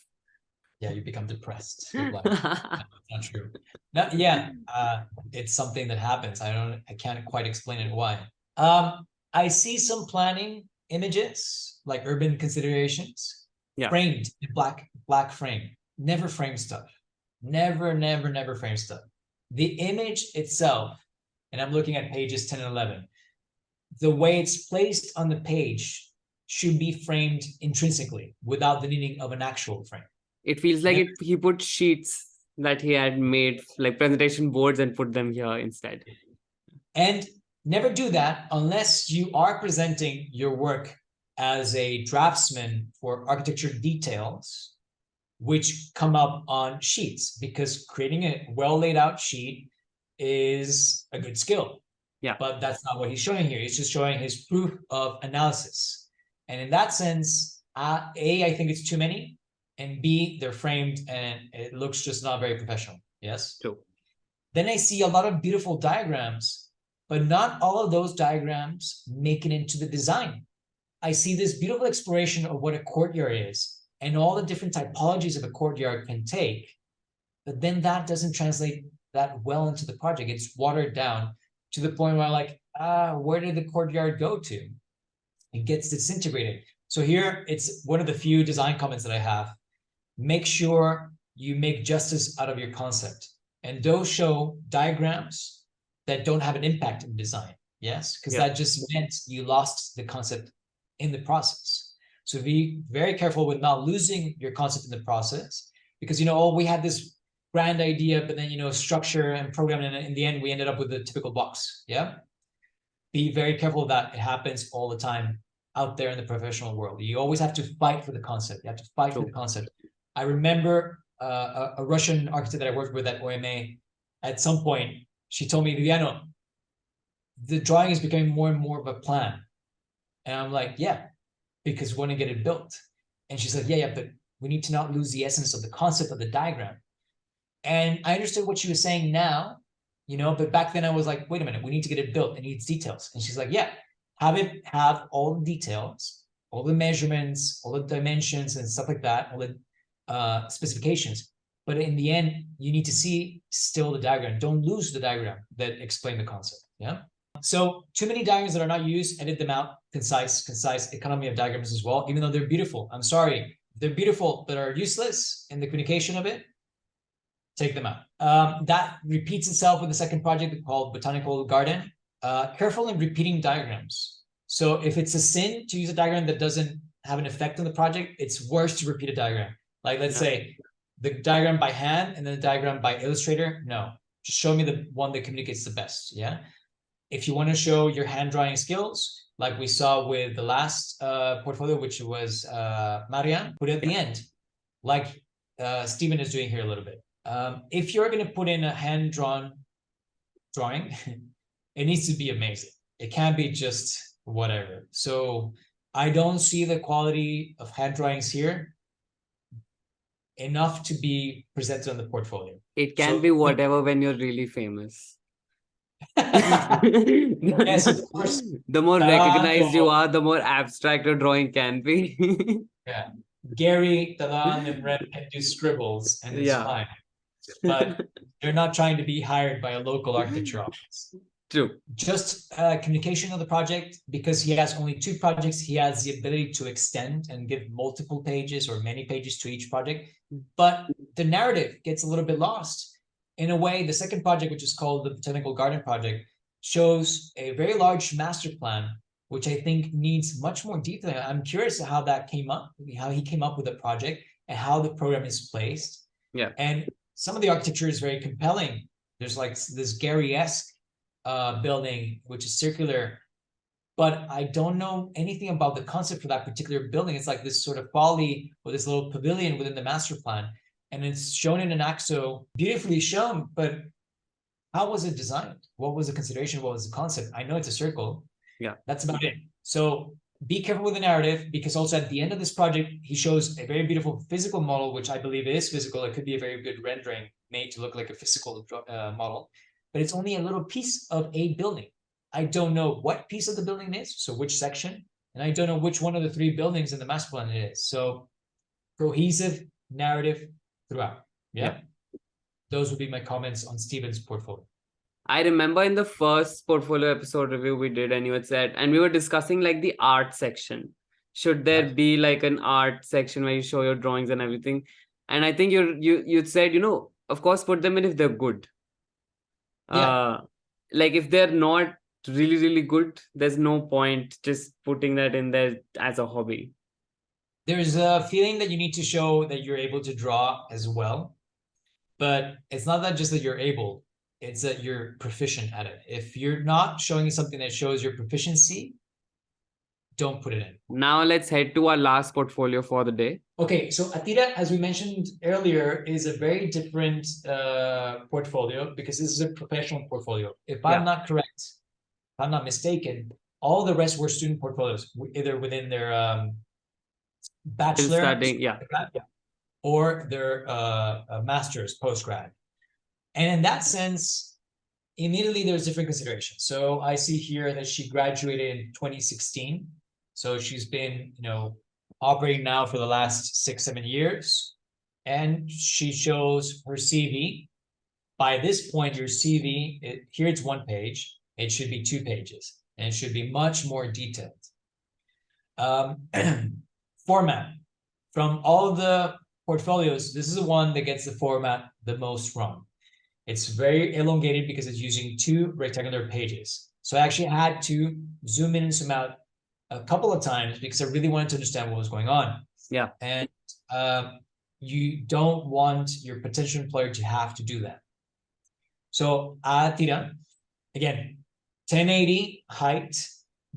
Yeah, you become depressed with life. That's not true. No, yeah, it's something that happens. I can't quite explain it why. I see some planning images, like urban considerations, framed in black frame. Never frame stuff. Never frame stuff. The image itself, and I'm looking at pages 10 and 11, the way it's placed on the page should be framed intrinsically without the needing of an actual frame. It feels like he put sheets that he had made, like presentation boards, and put them here instead. And never do that unless you are presenting your work as a draftsman for architecture details, which come up on sheets, because creating a well laid out sheet is a good skill. Yeah. But that's not what he's showing here. He's just showing his proof of analysis. And in that sense, A, I think it's too many, and B, they're framed and it looks just not very professional. Yes? True. Then I see a lot of beautiful diagrams, but not all of those diagrams make it into the design. I see this beautiful exploration of what a courtyard is and all the different typologies of a courtyard can take, but then that doesn't translate that well into the project. It's watered down to the point where I'm like, where did the courtyard go to? It gets disintegrated. So here, it's one of the few design comments that I have. make sure you make justice out of your concept. And those show diagrams that don't have an impact in design. Yes, because that just meant you lost the concept in the process. So be very careful with not losing your concept in the process, because, you know, oh, we had this grand idea, but then, you know, structure and programming, and in the end, we ended up with a typical box. Yeah. Be very careful that it happens all the time out there in the professional world. You always have to fight for the concept. You have to fight for the concept. I remember a Russian architect that I worked with at OMA. At some point, she told me, Viviano, the drawing is becoming more and more of a plan. And I'm like, yeah, because we want to get it built. And she's like, yeah, but we need to not lose the essence of the concept of the diagram. And I understood what she was saying now, you know, but back then I was like, wait a minute, we need to get it built. It needs details. And she's like, yeah, have all the details, all the measurements, all the dimensions and stuff like that, all the specifications. But in the end, you need to see still the diagram. Don't lose the diagram that explain the concept. Yeah. So too many diagrams that are not used, edit them out. Concise economy of diagrams as well, even though they're beautiful. I'm sorry, they're beautiful, but are useless in the communication of it. Take them out. That repeats itself with the second project called Botanical Garden. Careful in repeating diagrams. So if it's a sin to use a diagram that doesn't have an effect on the project, it's worse to repeat a diagram. Like, let's say the diagram by hand and then the diagram by Illustrator. No, just show me the one that communicates the best. Yeah. If you want to show your hand drawing skills, like we saw with the last portfolio, which was Mariana, put it at the end, like Stephen is doing here a little bit. If you're going to put in a hand-drawn drawing, it needs to be amazing. It can't be just whatever. So I don't see the quality of hand drawings here enough to be presented on the portfolio. It can be whatever when you're really famous. Yes, of course. The more recognized you are, the more abstract your drawing can be. Yeah. Gary, Talan, and Red can do scribbles, and it's fine. But they're not trying to be hired by a local architecture office. True. Just communication of the project, because he has only 2 projects, he has the ability to extend and give multiple pages or many pages to each project. But the narrative gets a little bit lost. In a way, the second project, which is called the Botanical Garden Project, shows a very large master plan, which I think needs much more detail. I'm curious how that came up, how he came up with the project and how the program is placed. Yeah. And some of the architecture is very compelling. There's like this Gary-esque building, which is circular, but I don't know anything about the concept for that particular building. It's like this sort of folly or this little pavilion within the master plan. And it's shown in an AXO, beautifully shown, but how was it designed? What was the consideration? What was the concept? I know it's a circle. Yeah. That's about it. So be careful with the narrative, because also at the end of this project, he shows a very beautiful physical model, which I believe is physical. It could be a very good rendering made to look like a physical model, but it's only a little piece of a building. I don't know what piece of the building it is, so which section, and I don't know which one of the 3 buildings in the master plan it is. So cohesive narrative throughout. Yeah. Those would be my comments on Stephen's portfolio. I remember in the first portfolio episode review we did, and you had said, and we were discussing like the art section. Should there be like an art section where you show your drawings and everything? And I think you said, you know, of course, put them in if they're good. Like if they're not really, really good, there's no point just putting that in there as a hobby. There's a feeling that you need to show that you're able to draw as well, but it's not that just that you're able, it's that you're proficient at it. If you're not showing something that shows your proficiency, don't put it in. Now let's head to our last portfolio for the day. Okay, so Atira, as we mentioned earlier, is a very different portfolio, because this is a professional portfolio. If I'm not correct, if I'm not mistaken, all the rest were student portfolios, either within their bachelor or their master's post-grad. And in that sense, immediately there's different considerations. So I see here that she graduated in 2016. So she's been, you know, operating now for the last 6-7 years. And she shows her CV. By this point, your CV, here it's 1 page. It should be 2 pages. And it should be much more detailed. Format. From all of the portfolios, this is the one that gets the format the most wrong. It's very elongated because it's using 2 rectangular pages. So I actually had to zoom in and zoom out a couple of times because I really wanted to understand what was going on. Yeah. And you don't want your potential employer to have to do that. So tira, again, 1080 height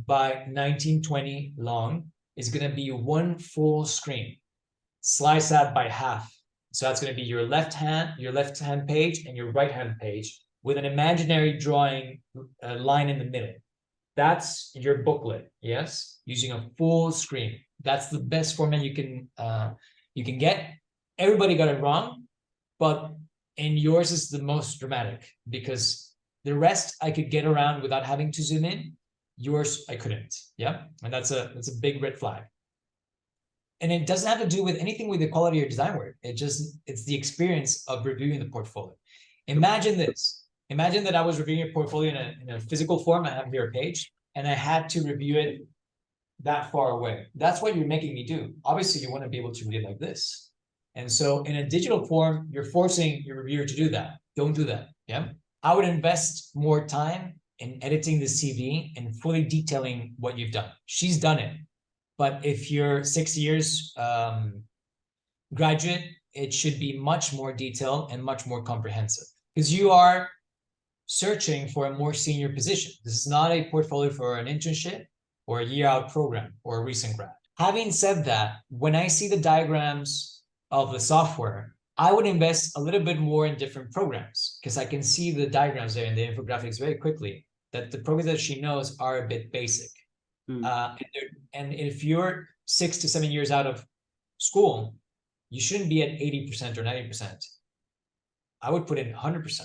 by 1920 long is going to be 1 full screen. Slice that by half. So that's going to be your left hand page and your right hand page with an imaginary drawing line in the middle. That's your booklet, yes, using a full screen. That's the best format you can get. Everybody got it wrong, but and yours is the most dramatic because the rest I could get around without having to zoom in. Yours I couldn't. Yeah, and that's a big red flag. And it doesn't have to do with anything with the quality of your design work. It's the experience of reviewing the portfolio. Imagine this. Imagine that I was reviewing your portfolio in a physical form. I have here a page, and I had to review it that far away. That's what you're making me do. Obviously, you want to be able to read it like this. And so in a digital form, you're forcing your reviewer to do that. Don't do that. Yeah. I would invest more time in editing the CV and fully detailing what you've done. She's done it. But if you're 6 years graduate, it should be much more detailed and much more comprehensive because you are searching for a more senior position. This is not a portfolio for an internship or a year-out program or a recent grad. Having said that, when I see the diagrams of the software, I would invest a little bit more in different programs because I can see the diagrams there in the infographics very quickly that the programs that she knows are a bit basic. And if you're 6 to 7 years out of school, you shouldn't be at 80% or 90%. I would put in 100%.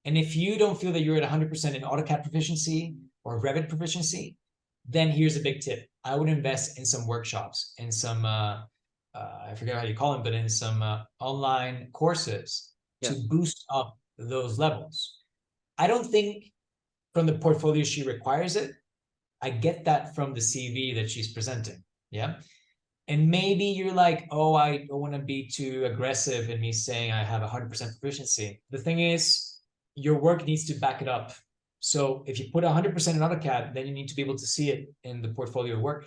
And if you don't feel that you're at 100% in AutoCAD proficiency or Revit proficiency, then here's a big tip. I would invest in some workshops, in some, I forget how you call them, but in some online courses to boost up those levels. I don't think from the portfolio she requires it. I get that from the CV that she's presenting. Yeah. And maybe you're like, oh, I don't want to be too aggressive in me saying I have 100% proficiency. The thing is, your work needs to back it up. So if you put 100% in AutoCAD, then you need to be able to see it in the portfolio work.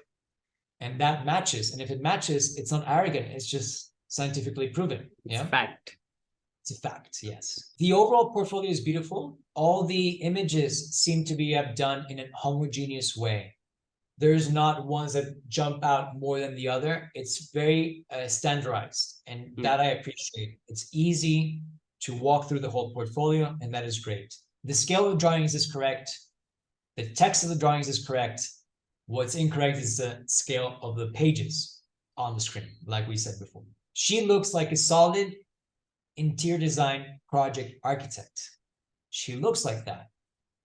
And that matches. And if it matches, it's not arrogant. It's just scientifically proven. It's a fact. It's a fact, yes. The overall portfolio is beautiful. All the images seem to be done in a homogeneous way. There's not ones that jump out more than the other. It's very standardized, and that I appreciate. It's easy to walk through the whole portfolio, and that is great. The scale of the drawings is correct. The text of the drawings is correct. What's incorrect is the scale of the pages on the screen, like we said before. She looks like a solid interior design project architect. She looks like that.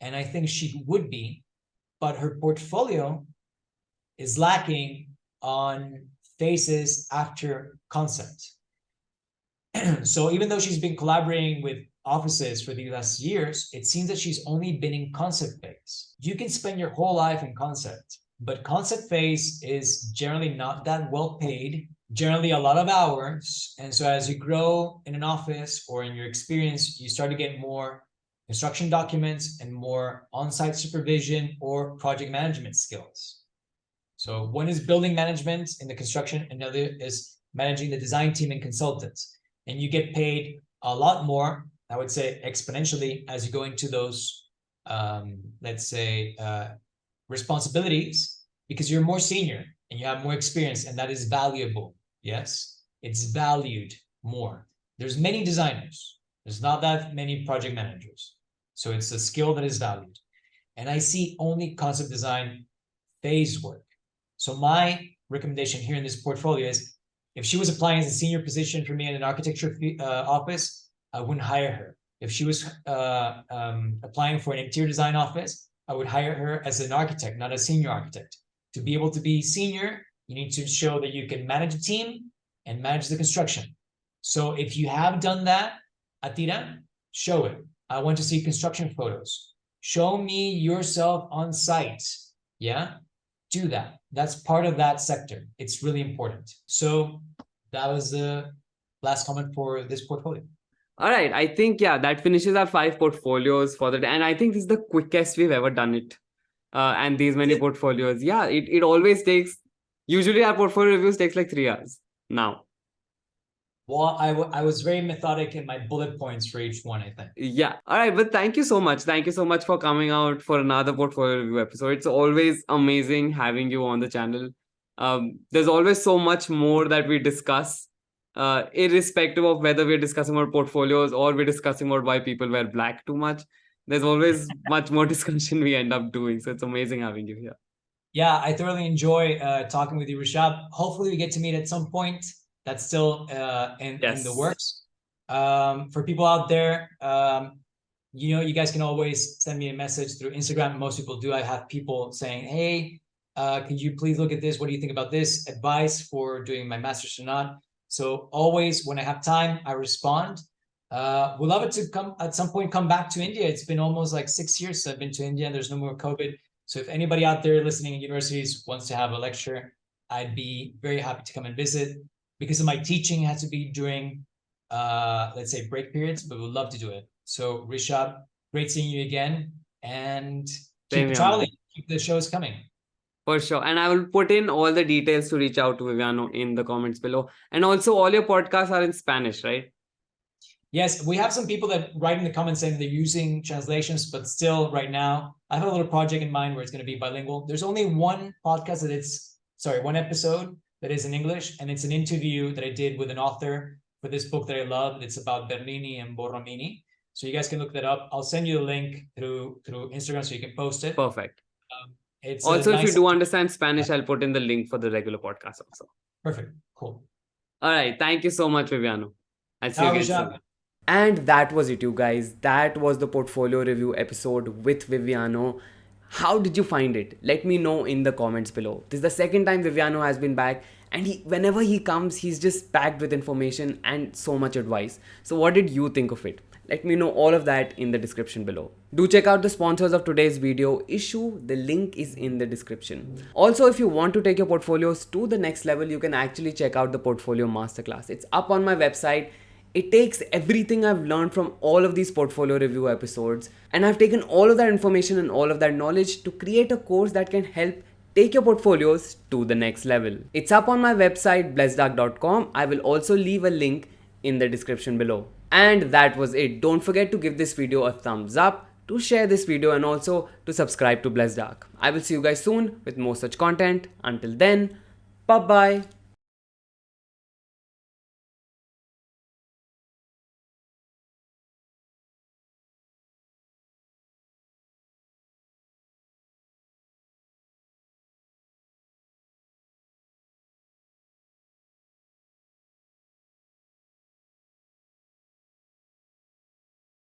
And I think she would be, but her portfolio is lacking on phases after concept. So even though she's been collaborating with offices for the last years, it seems that she's only been in concept phase. You can spend your whole life in concept, but concept phase is generally not that well paid, generally a lot of hours. And so as you grow in an office or in your experience, you start to get more construction documents and more on-site supervision or project management skills. So one is building management in the construction, another is managing the design team and consultants. And you get paid a lot more, I would say exponentially, as you go into those, let's say, responsibilities, because you're more senior and you have more experience, and that is valuable. Yes, it's valued more. There's many designers. There's not that many project managers. So it's a skill that is valued. And I see only concept design phase work. So my recommendation here in this portfolio is, if she was applying as a senior position for me in an architecture office, I wouldn't hire her. If she was applying for an interior design office, I would hire her as an architect, not a senior architect. To be able to be senior, you need to show that you can manage a team and manage the construction. So if you have done that, Atira, show it. I want to see construction photos. Show me yourself on site. Yeah, do that. That's part of that sector. It's really important. So that was the last comment for this portfolio. All right. I think, yeah, that finishes our 5 portfolios for the day. And I think this is the quickest we've ever done it. And these many portfolios. Yeah, it always takes, usually our portfolio reviews takes like 3 hours now. Well, I was very methodic in my bullet points for each one, I think. Yeah. All right. But thank you so much. Thank you so much for coming out for another portfolio review episode. It's always amazing having you on the channel. There's always so much more that we discuss, irrespective of whether we're discussing about portfolios or we're discussing about why people wear black too much. There's always much more discussion we end up doing. So it's amazing having you here. Yeah, I thoroughly enjoy talking with you, Rishabh. Hopefully we get to meet at some point. That's still in the works. For people out there, you guys can always send me a message through Instagram. Most people do. I have people saying, hey, could you please look at this? What do you think about this? Advice for doing my master's or not? So always when I have time, I respond. We'd love it to come at some point, come back to India. It's been almost like 6 years since I've been to India and there's no more COVID. So if anybody out there listening in universities wants to have a lecture, I'd be very happy to come and visit. Because of my teaching has to be during, let's say, break periods, but we'd love to do it. So Rishabh, great seeing you again, and keep traveling, keep the shows coming. For sure. And I will put in all the details to reach out to Viviano in the comments below. And also all your podcasts are in Spanish, right? Yes, we have some people that write in the comments saying they're using translations, but still right now, I have a little project in mind where it's going to be bilingual. There's only one podcast one episode that is in English, and it's an interview that I did with an author for this book that I love. It's about Bernini and Borromini. So you guys can look that up. I'll send you a link through Instagram so you can post it. Perfect. It's also, if you do understand Spanish, I'll put in the link for the regular podcast also. Perfect. Cool. All right. Thank you so much, Viviano. I'll see you again soon. And that was it, you guys. That was the portfolio review episode with Viviano. How did you find it? Let me know in the comments below. This is the second time Viviano has been back, and whenever he comes, he's just packed with information and so much advice. So what did you think of it? Let me know all of that in the description below. Do check out the sponsors of today's video, Issuu. The link is in the description. Also, if you want to take your portfolios to the next level, you can actually check out the Portfolio Masterclass. It's up on my website. It takes everything I've learned from all of these portfolio review episodes, and I've taken all of that information and all of that knowledge to create a course that can help take your portfolios to the next level. It's up on my website, BlessedArch.com. I will also leave a link in the description below. And that was it. Don't forget to give this video a thumbs up, to share this video, and also to subscribe to BlessedArch. I will see you guys soon with more such content. Until then, bye-bye.